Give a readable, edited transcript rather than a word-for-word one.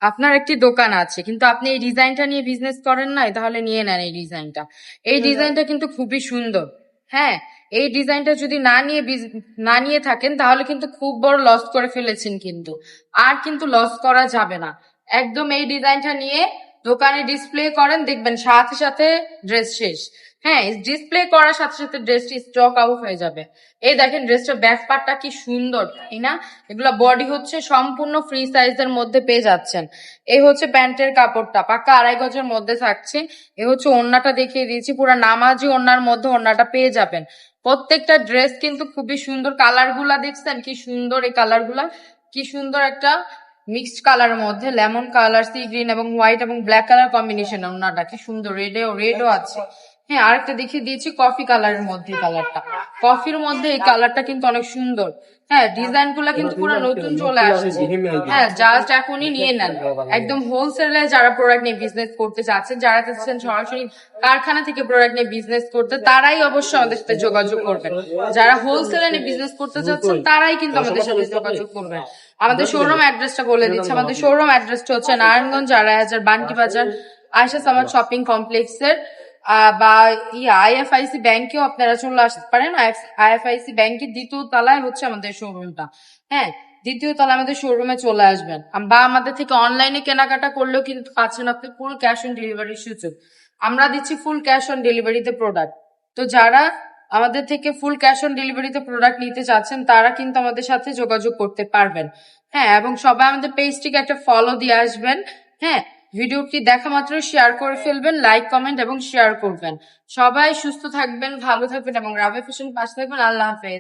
আপনার একটি দোকান আছে কিন্তু আপনি এই ডিজাইনটা নিয়ে বিজনেস করেন নাই, তাহলে নিয়ে নেন এই ডিজাইনটা। এই ডিজাইনটা কিন্তু খুবই সুন্দর। হ্যাঁ, এই ডিজাইনটা যদি না নিয়ে থাকেন তাহলে কিন্তু খুব বড় লস করে ফেলেছেন, কিন্তু আর কিন্তু লস করা যাবে না। একদম এই ডিজাইনটা নিয়ে দোকানে ডিসপ্লে করেন, দেখবেন সাথে সাথে ড্রেস শেষ। হ্যাঁ, ডিসপ্লে করার সাথে সাথে ড্রেসটি স্টক আউট হয়ে যাবে। এই দেখেন ড্রেসটার ব্যাক পার্টটা কি সুন্দর, তাই না? এগুলা বডি হচ্ছে সম্পূর্ণ ফ্রি সাইজের মধ্যে পেয়ে যাচ্ছেন। এই হচ্ছে প্যান্টের কাপড়টা পাক্কা 2.5 গজের মধ্যে থাকছে। এ হচ্ছে ওড়নাটা দেখিয়ে দিয়েছি, পুরো নামাজি ওড়নার মধ্যে ওড়নাটা পেয়ে যাবেন। প্রত্যেকটা ড্রেস কিন্তু খুবই সুন্দর। কালার গুলা দেখছেন কি সুন্দর, এই কালার গুলা কি সুন্দর, একটা মিক্সড কালারের মধ্যে লেমন কালার, সি গ্রিন এবং হোয়াইট এবং ব্ল্যাক কালার কম্বিনেশন। ওড়নাটা কি সুন্দর, রেডও আছে। হ্যাঁ, আরেকটা দেখিয়ে দিয়েছি কফি কালারের মধ্যে। কালারটা কফির মধ্যে, এই কালারটা কিন্তু অনেক সুন্দর। হ্যাঁ, ডিজাইন গুলা কিন্তু পুরো নতুন চলে আসছে। হ্যাঁ, জাস্ট এখনই নিয়ে নেন। একদম হোলসেলে যারা প্রোডাক্ট নিয়ে বিজনেস করতে চাচ্ছেন, যারা চাচ্ছেন সরাসরি কারখানা থেকে প্রোডাক্ট নিয়ে বিজনেস করতে, তারাই অবশ্যই আমাদের সাথে যোগাযোগ করবেন। যারা হোলসেলে নিয়ে বিজনেস করতে চাচ্ছেন তারাই কিন্তু আমাদের সাথে যোগাযোগ করবেন। আমাদের শোরুম অ্যাড্রেসটা বলে দিচ্ছি। আমাদের শোরুম অ্যাড্রেসটা হচ্ছে নারায়ণগঞ্জ 4.5 বান্টি বাজার আয়শা সামাদ শপিং কমপ্লেক্সের বা আইএফআইসি ব্যাংকেও আপনারা চলে আসতে পারেন। আইএফআইসি ব্যাংকের 2য় তলায় হচ্ছে আমাদের শোরুমটা। হ্যাঁ, 2য় তলায় আমাদের শোরুমে চলে আসবেন, বা আমাদের থেকে অনলাইনে কেনাকাটা করলেও কিন্তু পাচ্ছেন আপনি ফুল ক্যাশ অন ডেলিভারির সুযোগ। আমরা দিচ্ছি ফুল ক্যাশ অন ডেলিভারিতে প্রোডাক্ট। তো যারা আমাদের থেকে ফুল ক্যাশ অন ডেলিভারিতে প্রোডাক্ট নিতে চাচ্ছেন তারা কিন্তু আমাদের সাথে যোগাযোগ করতে পারবেন। হ্যাঁ, এবং সবাই আমাদের পেজটিকে একটা ফলো দিয়ে আসবেন। হ্যাঁ, ভিডিওটি দেখা মাত্র শেয়ার করে ফেলবেন, লাইক কমেন্ট এবং শেয়ার করবেন। সবাই সুস্থ থাকবেন, ভালো থাকবেন এবং রাবে ফ্যাশন পাশে থাকবেন। আল্লাহ হাফেজ।